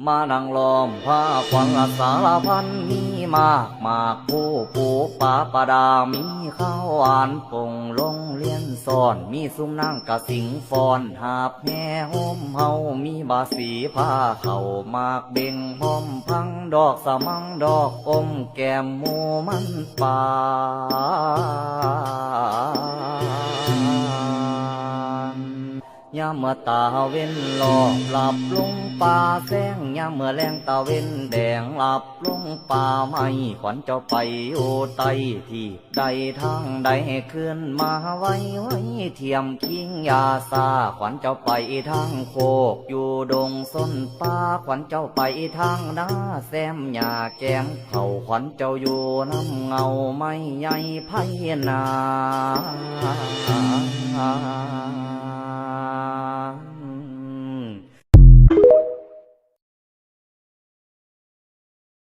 มานั่งล้อมผ้าควันละสารพันมีมากมากผู้ปูปาประดามีข้าวหวานปงลงเลียนซ่อนมีซุ้มนั่งกะสิงฟอนหาบแห่ห่มเฮามีบาสีผ้าเข่ามากเบ่งหอมพังดอกสะมังดอกอมแก้มหมูมันป่ายามเมื่อตาเว้นหลอกหลับลงป่าแสงยามเมื่อแรงตาเว้นแดงหลับลงป่าไม่ขวัญเจ้าไปโอไตที่ใดทางใดขึ้นมาไว้เทียมคิงยาซาขวัญเจ้าไปทางโคกอยู่ดงส้นป่าขวัญเจ้าไปทางนาแซมหญ้าแกงเขาขวัญเจ้าอยู่น้ำเงาไม่ใหญ่ไพนา